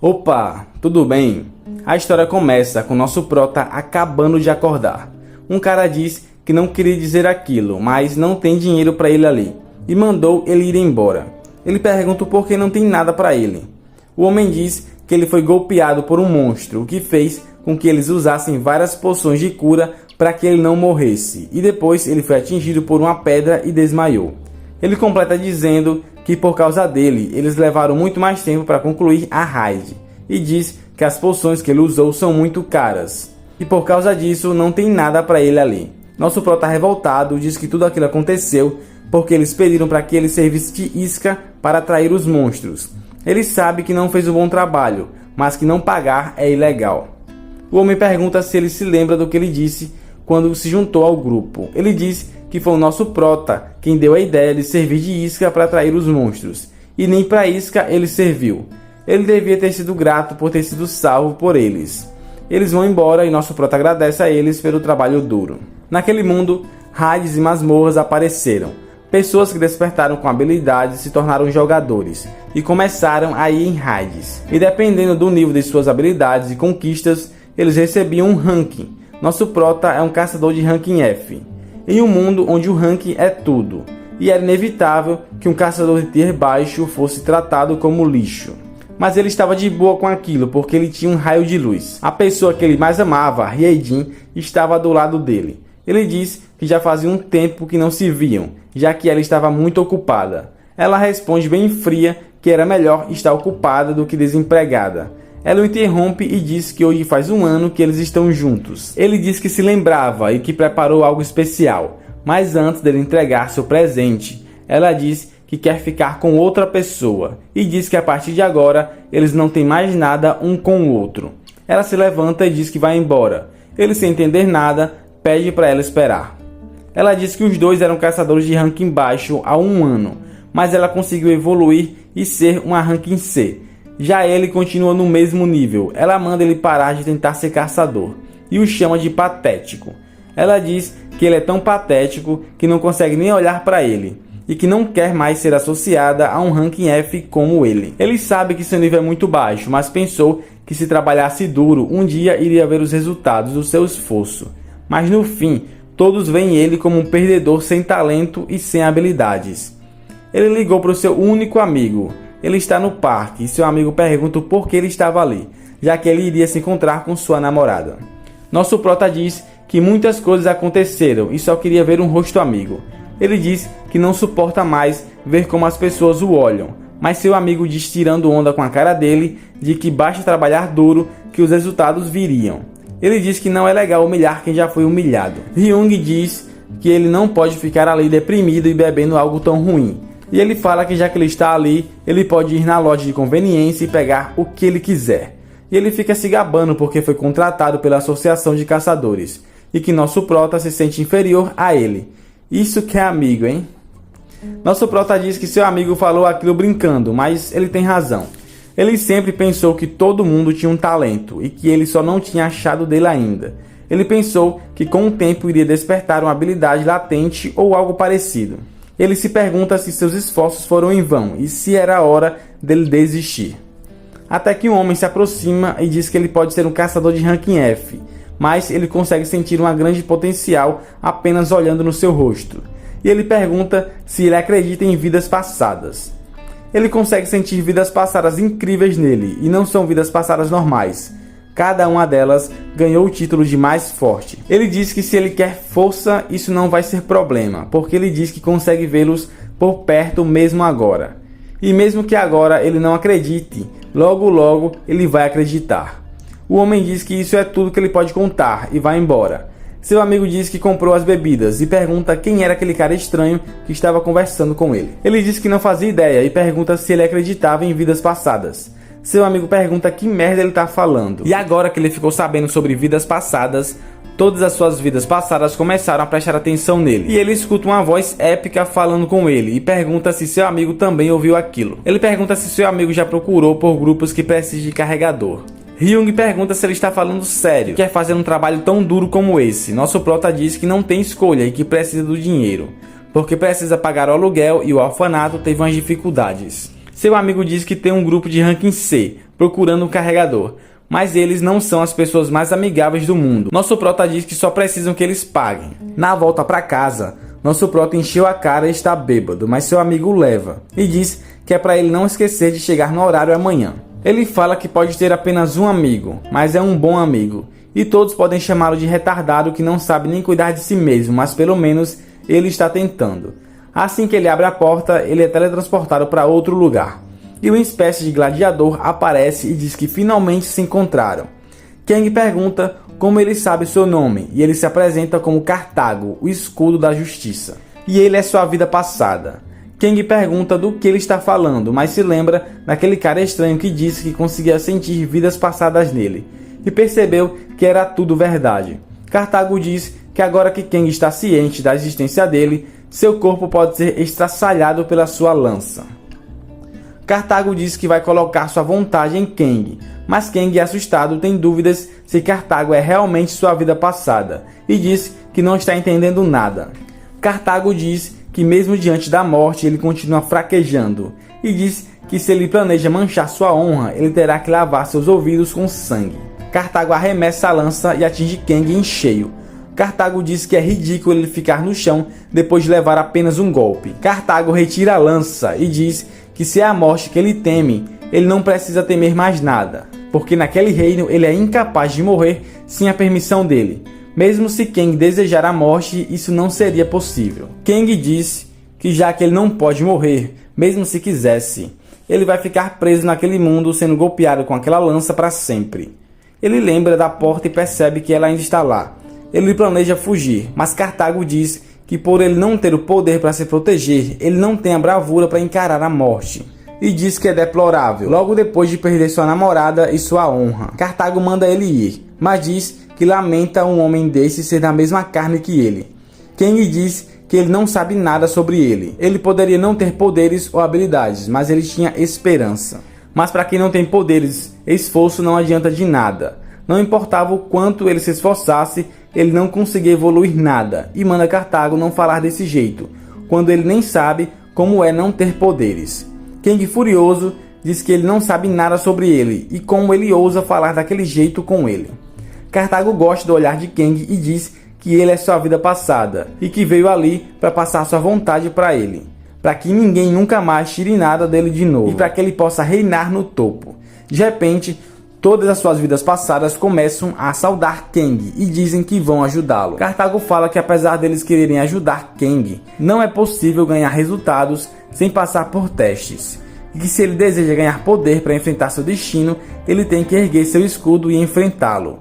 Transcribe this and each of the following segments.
Opa, tudo bem? A história começa com nosso prota acabando de acordar. Um cara diz que não queria dizer aquilo, mas não tem dinheiro para ele ali, e mandou ele ir embora. Ele pergunta por que não tem nada para ele. O homem diz que ele foi golpeado por um monstro, o que fez com que eles usassem várias poções de cura para que ele não morresse, e depois ele foi atingido por uma pedra e desmaiou. Ele completa dizendo que por causa dele, eles levaram muito mais tempo para concluir a raid, e diz que as poções que ele usou são muito caras, e por causa disso não tem nada para ele ali. Nosso prota revoltado diz que tudo aquilo aconteceu porque eles pediram para que ele servisse de isca para atrair os monstros. Ele sabe que não fez um bom trabalho, mas que não pagar é ilegal. O homem pergunta se ele se lembra do que ele disse quando se juntou ao grupo. Ele diz que foi o nosso prota quem deu a ideia de servir de isca para atrair os monstros, e nem para isca ele serviu. Ele devia ter sido grato por ter sido salvo por eles. Eles vão embora e nosso prota agradece a eles pelo trabalho duro. Naquele mundo, raids e masmorras apareceram. Pessoas que despertaram com habilidades se tornaram jogadores e começaram a ir em raids. E dependendo do nível de suas habilidades e conquistas, eles recebiam um ranking. Nosso prota é um caçador de ranking F, em um mundo onde o ranking é tudo, e era inevitável que um caçador de tier baixo fosse tratado como lixo. Mas ele estava de boa com aquilo, porque ele tinha um raio de luz. A pessoa que ele mais amava, Riedin, estava do lado dele. Ele diz que já fazia um tempo que não se viam, já que ela estava muito ocupada. Ela responde bem fria que era melhor estar ocupada do que desempregada. Ela o interrompe e diz que hoje faz um ano que eles estão juntos. Ele diz que se lembrava e que preparou algo especial, mas antes dele entregar seu presente, ela diz que quer ficar com outra pessoa e diz que a partir de agora eles não têm mais nada um com o outro. Ela se levanta e diz que vai embora. Ele, sem entender nada, pede para ela esperar. Ela diz que os dois eram caçadores de ranking baixo há um ano, mas ela conseguiu evoluir e ser uma ranking C. Já ele continua no mesmo nível. Ela manda ele parar de tentar ser caçador e o chama de patético. Ela diz que ele é tão patético que não consegue nem olhar para ele e que não quer mais ser associada a um ranking F como ele. Ele sabe que seu nível é muito baixo, mas pensou que se trabalhasse duro, um dia iria ver os resultados do seu esforço. Mas no fim, todos veem ele como um perdedor sem talento e sem habilidades. Ele ligou para o seu único amigo. Ele está no parque e seu amigo pergunta o porquê ele estava ali, já que ele iria se encontrar com sua namorada. Nosso prota diz que muitas coisas aconteceram e só queria ver um rosto amigo. Ele diz que não suporta mais ver como as pessoas o olham, mas seu amigo diz, tirando onda com a cara dele, de que basta trabalhar duro que os resultados viriam. Ele diz que não é legal humilhar quem já foi humilhado. Ryung diz que ele não pode ficar ali deprimido e bebendo algo tão ruim. E ele fala que já que ele está ali, ele pode ir na loja de conveniência e pegar o que ele quiser. E ele fica se gabando porque foi contratado pela associação de caçadores. E que nosso prota se sente inferior a ele. Isso que é amigo, hein? Nosso prota diz que seu amigo falou aquilo brincando, mas ele tem razão. Ele sempre pensou que todo mundo tinha um talento e que ele só não tinha achado dele ainda. Ele pensou que com o tempo iria despertar uma habilidade latente ou algo parecido. Ele se pergunta se seus esforços foram em vão e se era a hora dele desistir. Até que um homem se aproxima e diz que ele pode ser um caçador de ranking F, mas ele consegue sentir uma grande potencial apenas olhando no seu rosto. E ele pergunta se ele acredita em vidas passadas. Ele consegue sentir vidas passadas incríveis nele, e não são vidas passadas normais. Cada uma delas ganhou o título de mais forte. Ele diz que se ele quer força, isso não vai ser problema, porque ele diz que consegue vê-los por perto mesmo agora. E mesmo que agora ele não acredite, logo logo ele vai acreditar. O homem diz que isso é tudo que ele pode contar e vai embora. Seu amigo diz que comprou as bebidas e pergunta quem era aquele cara estranho que estava conversando com ele. Ele diz que não fazia ideia e pergunta se ele acreditava em vidas passadas. Seu amigo pergunta que merda ele está falando. E agora que ele ficou sabendo sobre vidas passadas, todas as suas vidas passadas começaram a prestar atenção nele. E ele escuta uma voz épica falando com ele e pergunta se seu amigo também ouviu aquilo. Ele pergunta se seu amigo já procurou por grupos que precisam de carregador. Ryung pergunta se ele está falando sério, quer fazer um trabalho tão duro como esse. Nosso prota diz que não tem escolha e que precisa do dinheiro, porque precisa pagar o aluguel e o orfanato teve umas dificuldades. Seu amigo diz que tem um grupo de ranking C, procurando um carregador, mas eles não são as pessoas mais amigáveis do mundo. Nosso prota diz que só precisam que eles paguem. Na volta para casa, nosso prota encheu a cara e está bêbado, mas seu amigo o leva e diz que é para ele não esquecer de chegar no horário amanhã. Ele fala que pode ter apenas um amigo, mas é um bom amigo, e todos podem chamá-lo de retardado que não sabe nem cuidar de si mesmo, mas pelo menos ele está tentando. Assim que ele abre a porta, ele é teletransportado para outro lugar, e uma espécie de gladiador aparece e diz que finalmente se encontraram. Kang pergunta como ele sabe seu nome, e ele se apresenta como Cartago, o escudo da justiça, e ele é sua vida passada. Kang pergunta do que ele está falando, mas se lembra daquele cara estranho que disse que conseguia sentir vidas passadas nele, e percebeu que era tudo verdade. Cartago diz que agora que Kang está ciente da existência dele, seu corpo pode ser estraçalhado pela sua lança. Cartago diz que vai colocar sua vontade em Kang, mas Kang, assustado, tem dúvidas se Cartago é realmente sua vida passada, e diz que não está entendendo nada. Cartago diz que mesmo diante da morte ele continua fraquejando, e diz que se ele planeja manchar sua honra, ele terá que lavar seus ouvidos com sangue. Cartago arremessa a lança e atinge Kang em cheio. Cartago diz que é ridículo ele ficar no chão depois de levar apenas um golpe. Cartago retira a lança e diz que se é a morte que ele teme, ele não precisa temer mais nada, porque naquele reino ele é incapaz de morrer sem a permissão dele. Mesmo se Kang desejar a morte, isso não seria possível. Kang diz que já que ele não pode morrer, mesmo se quisesse, ele vai ficar preso naquele mundo sendo golpeado com aquela lança para sempre. Ele lembra da porta e percebe que ela ainda está lá. Ele planeja fugir, mas Cartago diz que por ele não ter o poder para se proteger, ele não tem a bravura para encarar a morte. E diz que é deplorável, logo depois de perder sua namorada e sua honra. Cartago manda ele ir, mas diz que lamenta um homem desse ser da mesma carne que ele. Kang diz que ele não sabe nada sobre ele. Ele poderia não ter poderes ou habilidades, mas ele tinha esperança. Mas para quem não tem poderes, esforço não adianta de nada. Não importava o quanto ele se esforçasse, ele não conseguia evoluir nada, e manda Cartago não falar desse jeito, quando ele nem sabe como é não ter poderes. Kang, furioso, diz que ele não sabe nada sobre ele, e como ele ousa falar daquele jeito com ele. Cartago gosta do olhar de Kang e diz que ele é sua vida passada, e que veio ali para passar sua vontade para ele, para que ninguém nunca mais tire nada dele de novo, e para que ele possa reinar no topo. De repente, todas as suas vidas passadas começam a saudar Kang e dizem que vão ajudá-lo. Cartago fala que apesar deles quererem ajudar Kang, não é possível ganhar resultados sem passar por testes. E que se ele deseja ganhar poder para enfrentar seu destino, ele tem que erguer seu escudo e enfrentá-lo.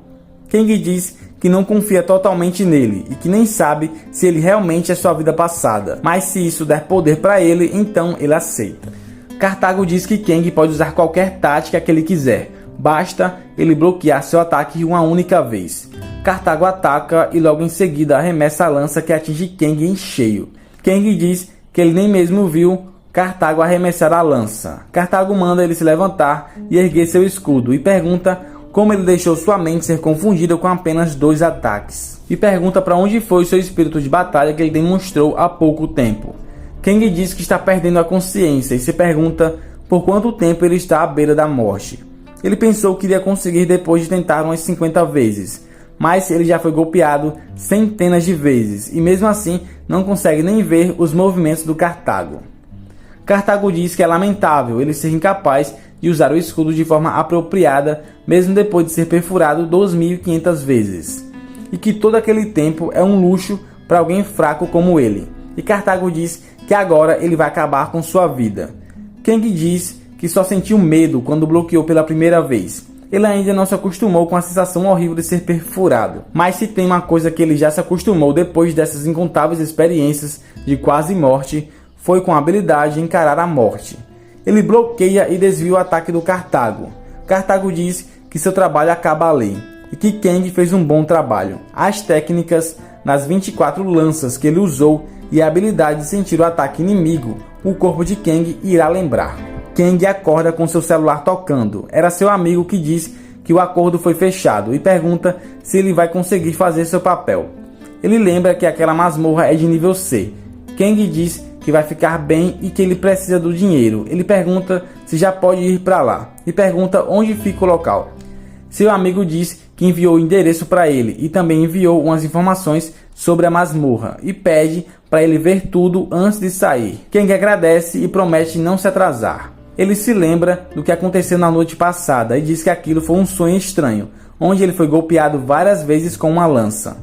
Kang diz que não confia totalmente nele e que nem sabe se ele realmente é sua vida passada, mas se isso der poder para ele, então ele aceita. Cartago diz que Kang pode usar qualquer tática que ele quiser, basta ele bloquear seu ataque uma única vez. Cartago ataca e logo em seguida arremessa a lança que atinge Kang em cheio. Kang diz que ele nem mesmo viu Cartago arremessar a lança. Cartago manda ele se levantar e erguer seu escudo e pergunta como ele deixou sua mente ser confundida com apenas 2 ataques. E pergunta para onde foi seu espírito de batalha que ele demonstrou há pouco tempo. Kang diz que está perdendo a consciência e se pergunta por quanto tempo ele está à beira da morte. Ele pensou que iria conseguir depois de tentar umas 50 vezes, mas ele já foi golpeado centenas de vezes e mesmo assim não consegue nem ver os movimentos do Cartago. Cartago diz que é lamentável ele ser incapaz de usar o escudo de forma apropriada, mesmo depois de ser perfurado 2.500 vezes, e que todo aquele tempo é um luxo para alguém fraco como ele. E Cartago diz que agora ele vai acabar com sua vida. Kang diz que só sentiu medo quando bloqueou pela primeira vez. Ele ainda não se acostumou com a sensação horrível de ser perfurado, mas se tem uma coisa que ele já se acostumou depois dessas incontáveis experiências de quase morte, foi com a habilidade de encarar a morte. Ele bloqueia e desvia o ataque do Cartago. Cartago diz que seu trabalho acaba ali, e que Kang fez um bom trabalho. As técnicas nas 24 lanças que ele usou e a habilidade de sentir o ataque inimigo, o corpo de Kang irá lembrar. Kang acorda com seu celular tocando. Era seu amigo que diz que o acordo foi fechado e pergunta se ele vai conseguir fazer seu papel. Ele lembra que aquela masmorra é de nível C. Kang diz que vai ficar bem e que ele precisa do dinheiro. Ele pergunta se já pode ir para lá e pergunta onde fica o local. Seu amigo diz que enviou o endereço para ele e também enviou umas informações sobre a masmorra e pede para ele ver tudo antes de sair. Kang agradece e promete não se atrasar. Ele se lembra do que aconteceu na noite passada e diz que aquilo foi um sonho estranho, onde ele foi golpeado várias vezes com uma lança.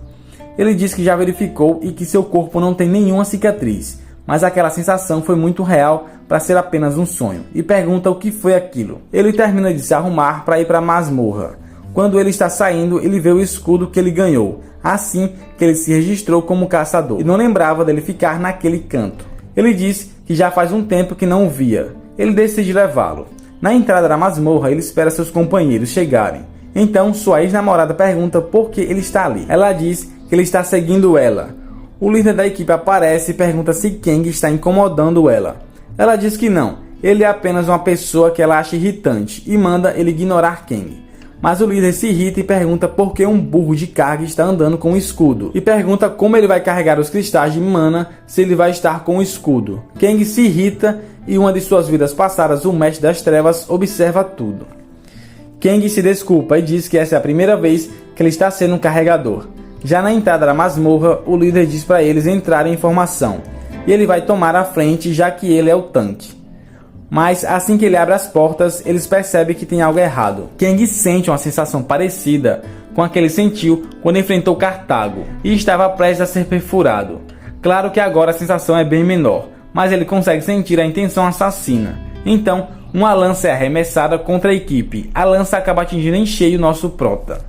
Ele diz que já verificou e que seu corpo não tem nenhuma cicatriz, mas aquela sensação foi muito real para ser apenas um sonho, e pergunta o que foi aquilo. Ele termina de se arrumar para ir para a masmorra. Quando ele está saindo, ele vê o escudo que ele ganhou, assim que ele se registrou como caçador, e não lembrava dele ficar naquele canto. Ele diz que já faz um tempo que não o via. Ele decide levá-lo. Na entrada da masmorra, ele espera seus companheiros chegarem. Então, sua ex-namorada pergunta por que ele está ali. Ela diz que ele está seguindo ela. O líder da equipe aparece e pergunta se Kang está incomodando ela. Ela diz que não, ele é apenas uma pessoa que ela acha irritante e manda ele ignorar Kang. Mas o líder se irrita e pergunta por que um burro de carga está andando com o escudo. E pergunta como ele vai carregar os cristais de mana se ele vai estar com o escudo. Kang se irrita e uma de suas vidas passadas, o Mestre das Trevas, observa tudo. Kang se desculpa e diz que essa é a primeira vez que ele está sendo um carregador. Já na entrada da masmorra, o líder diz para eles entrarem em formação. E ele vai tomar a frente, já que ele é o tanque. Mas assim que ele abre as portas, eles percebem que tem algo errado. Kang sente uma sensação parecida com a que ele sentiu quando enfrentou Cartago e estava prestes a ser perfurado. Claro que agora a sensação é bem menor, mas ele consegue sentir a intenção assassina. Então, uma lança é arremessada contra a equipe. A lança acaba atingindo em cheio nosso prota.